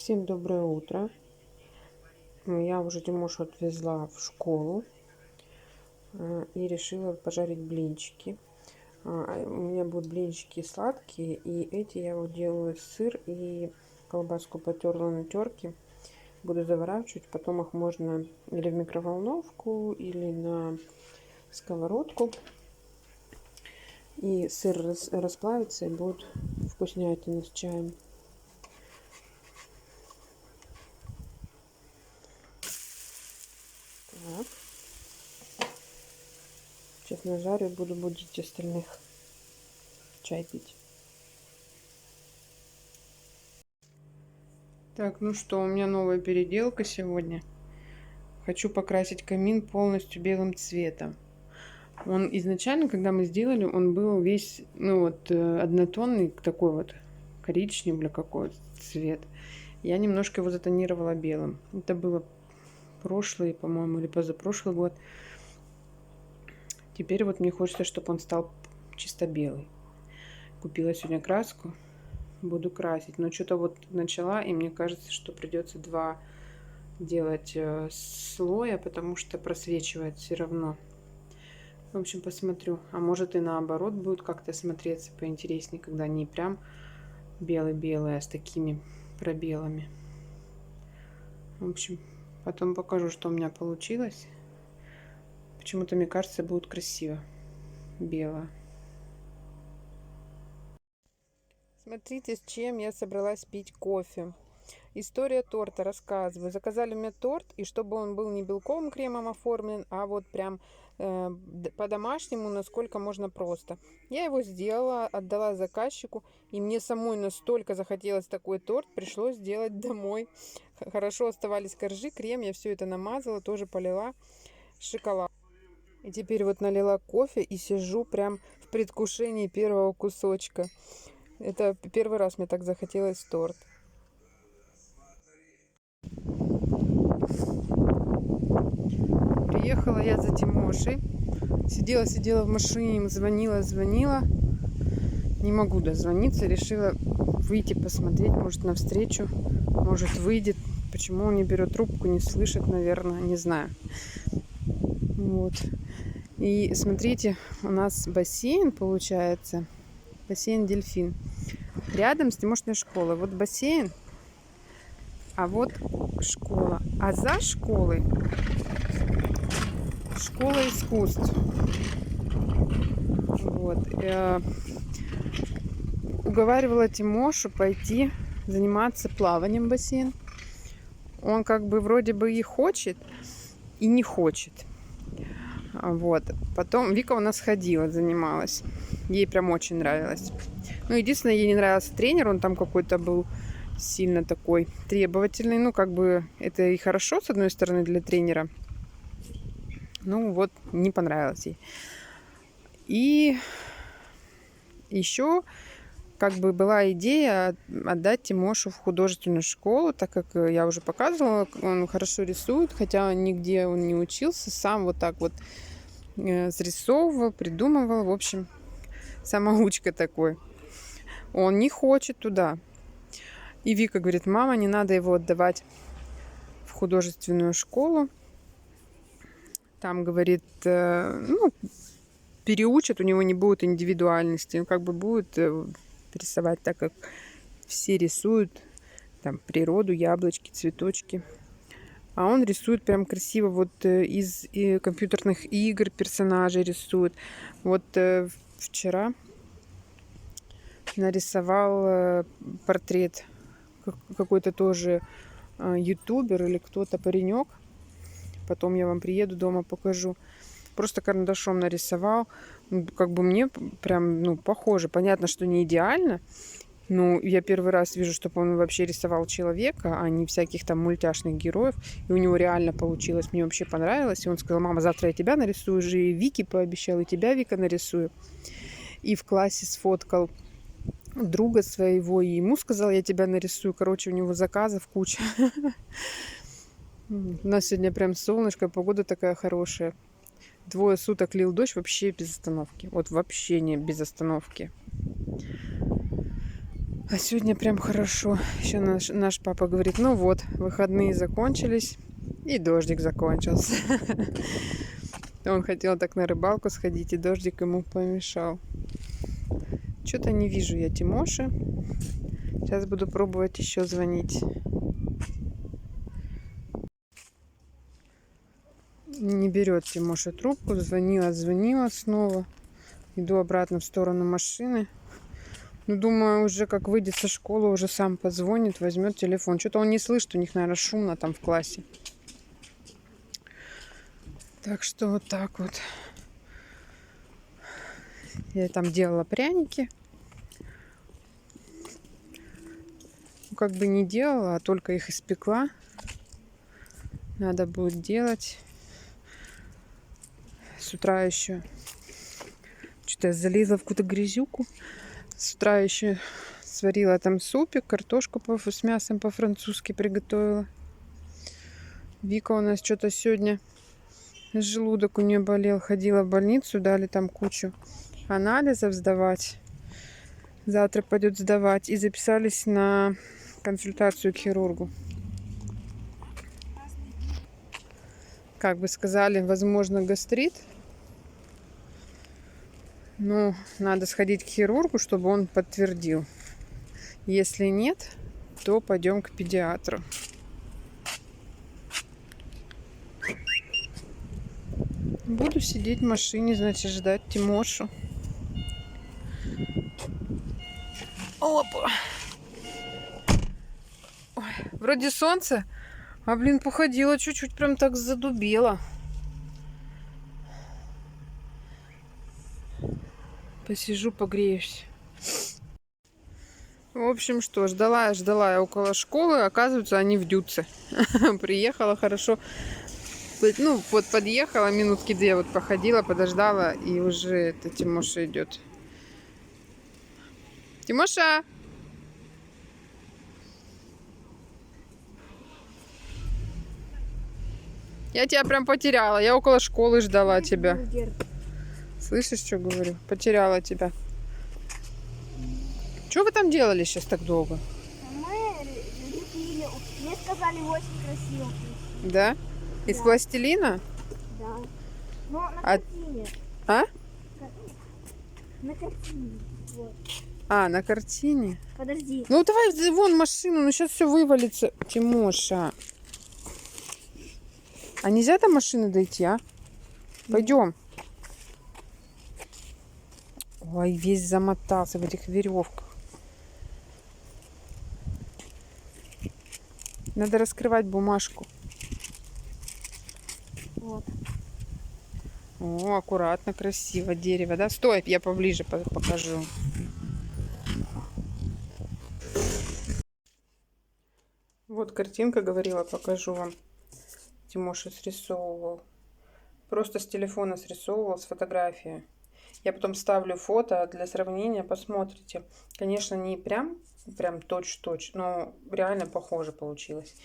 Всем доброе утро. Я уже Тимошу отвезла в школу и решила пожарить блинчики. У меня будут блинчики сладкие, и эти я вот делаю сыр и колбаску потерла на терке. Буду заворачивать, потом их можно или в микроволновку, или на сковородку. И сыр расплавится и будет вкуснятина с чаем. Так. Сейчас нажарю, буду будить остальных. Чай пить. Так, ну что, у меня новая переделка сегодня. Хочу покрасить камин полностью белым цветом. Он изначально, когда мы сделали, он был весь, однотонный, такой вот коричневый какой-то цвет. Я немножко его затонировала белым. Это было прошлый, по-моему, или позапрошлый год. Теперь вот мне хочется, чтобы он стал чисто белый. Купила сегодня краску. Буду красить. Но что-то вот начала, и мне кажется, что придется два делать слоя, потому что просвечивает все равно. В общем, посмотрю. А может и наоборот будет как-то смотреться поинтереснее, когда не прям белый-белый, а с такими пробелами. В общем, потом покажу, что у меня получилось. Почему-то, мне кажется, будет красиво. Бело. Смотрите, с чем я собралась пить кофе. История торта, рассказываю. Заказали мне торт, и чтобы он был не белковым кремом оформлен, а вот прям по-домашнему, насколько можно просто. Я его сделала, отдала заказчику, и мне самой настолько захотелось такой торт, пришлось сделать домой. Хорошо оставались коржи, крем, я все это намазала, тоже полила шоколад. И теперь вот налила кофе и сижу прям в предвкушении первого кусочка. Это первый раз мне так захотелось торт. Приехала я за Тимошей. Сидела в машине, ему звонила. Не могу дозвониться. Решила выйти посмотреть, может, навстречу. Может, выйдет. Почему он не берет трубку, не слышит, наверное, не знаю. Вот. И смотрите, у нас бассейн получается. Бассейн «Дельфин». Рядом с Тимошиной школой. Вот бассейн, а вот школа. А за школой школа искусств. Вот. Уговаривала Тимошу пойти заниматься плаванием в бассейн. Он как бы вроде бы и хочет, и не хочет. Вот. Потом Вика у нас ходила, занималась. Ей прям очень нравилось. Ну, единственное, ей не нравился тренер. Он там какой-то был сильно такой требовательный. Ну, как бы это и хорошо, с одной стороны, для тренера. Ну, вот, не понравилось ей. И еще как бы была идея отдать Тимошу в художественную школу, так как я уже показывала, он хорошо рисует, хотя нигде он не учился, сам вот так вот срисовывал, придумывал, в общем, самоучка такой. Он не хочет туда. И Вика говорит: мама, не надо его отдавать в художественную школу. Там, говорит, переучат, у него не будет индивидуальности. Он как бы будет рисовать так, как все рисуют. Там природу, яблочки, цветочки. А он рисует прям красиво. Вот из компьютерных игр персонажей рисует. Вот вчера нарисовал портрет какой-то тоже ютубер или кто-то, паренек. Потом я вам приеду, дома покажу. Просто карандашом нарисовал. Как бы мне прям, похоже. Понятно, что не идеально. Но я первый раз вижу, чтобы он вообще рисовал человека, а не всяких там мультяшных героев. И у него реально получилось. Мне вообще понравилось. И он сказал: мама, завтра я тебя нарисую. Уже и Вике пообещал, и тебя, Вика, нарисую. И в классе сфоткал друга своего. И ему сказал: я тебя нарисую. Короче, у него заказов куча. У нас сегодня прям солнышко, погода такая хорошая. 2 суток лил дождь вообще без остановки. Вот вообще не без остановки. А сегодня прям хорошо. Еще наш папа говорит, ну вот, выходные закончились, и дождик закончился. Он хотел так на рыбалку сходить, и дождик ему помешал. Что-то не вижу я Тимоши. Сейчас буду пробовать еще звонить. Не берет Тимоша трубку. Звонила снова. Иду обратно в сторону машины. Ну, думаю, уже как выйдет со школы, уже сам позвонит, возьмет телефон. Что-то он не слышит, у них, наверное, шумно там в классе. Так что вот так вот. Я там делала пряники. Ну, как бы не делала, а только их испекла. Надо будет делать. С утра еще что-то я залезла в какую-то грязюку. С утра еще сварила там супик, картошку с мясом по-французски приготовила. Вика у нас что-то сегодня желудок у нее болел. Ходила в больницу, дали там кучу анализов сдавать. Завтра пойдет сдавать. И записались на консультацию к хирургу. Как бы сказали, возможно, гастрит. Ну, надо сходить к хирургу, чтобы он подтвердил. Если нет, то пойдем к педиатру. Буду сидеть в машине, значит, ждать Тимошу. Опа! Ой, вроде солнце, а, блин, походило чуть-чуть, прям так задубело. Посижу, погреюсь. В общем, что, ждала я около школы. Оказывается, они в Дюце. Приехала хорошо. Ну, вот подъехала, минутки 2 вот походила, подождала, и уже это Тимоша идет. Тимоша! Я тебя прям потеряла. Я около школы ждала тебя. Слышишь, что говорю? Потеряла тебя. Что вы там делали сейчас так долго? Мы лепили. Мне сказали, очень красиво. Да? Из пластилина? Да. Но на картине. А? На картине. Вот. А, на картине? Подожди. Ну давай вон машину, ну сейчас все вывалится. Тимоша. А нельзя до машины дойти, а? Пойдем. Ой, весь замотался в этих веревках. Надо раскрывать бумажку. Вот. О, аккуратно, красиво. Дерево, да? Стой, я поближе покажу. Вот картинка, говорила, покажу вам. Тимоша срисовывал. Просто с телефона срисовывал, с фотографии. Я потом ставлю фото для сравнения, посмотрите. Конечно, не прям точь-в-точь, но реально похоже получилось.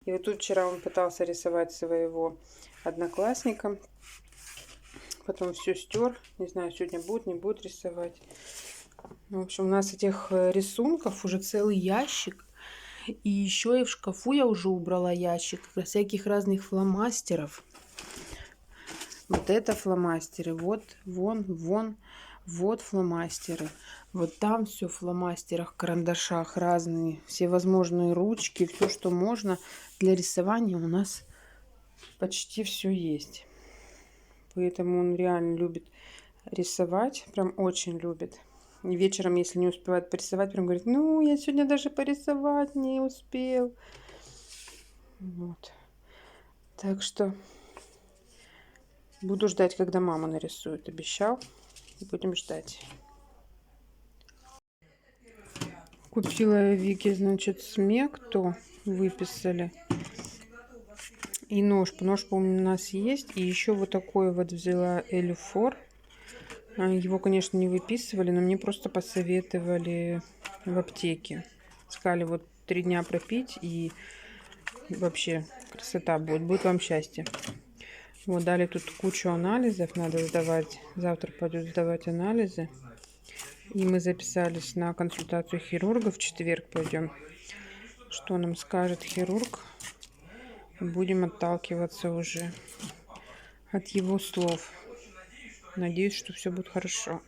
И вот тут вчера он пытался рисовать своего одноклассника. Потом все стер. Не знаю, сегодня будет, не будет рисовать. В общем, у нас этих рисунков уже целый ящик. И еще и в шкафу я уже убрала ящик всяких разных фломастеров. Вот это фломастеры, вот, вон, вот фломастеры. Вот там все в фломастерах, карандашах разные, все возможные ручки, все, что можно для рисования у нас почти все есть. Поэтому он реально любит рисовать, прям очень любит. И вечером, если не успевает порисовать, прям говорит, ну, я сегодня даже порисовать не успел. Вот. Так что буду ждать, когда мама нарисует. Обещал. И будем ждать. Купила я Вике, значит, смекту. Выписали. И нож. Нож, по-моему, у нас есть. И еще вот такой вот взяла Эльфор. Его, конечно, не выписывали, но мне просто посоветовали в аптеке. Сказали, вот 3 дня пропить, и вообще красота будет. Будет вам счастье. Вот дали тут кучу анализов, надо сдавать. Завтра пойдут сдавать анализы. И мы записались на консультацию хирурга. В четверг пойдем. Что нам скажет хирург? Будем отталкиваться уже от его слов. Надеюсь, что все будет хорошо.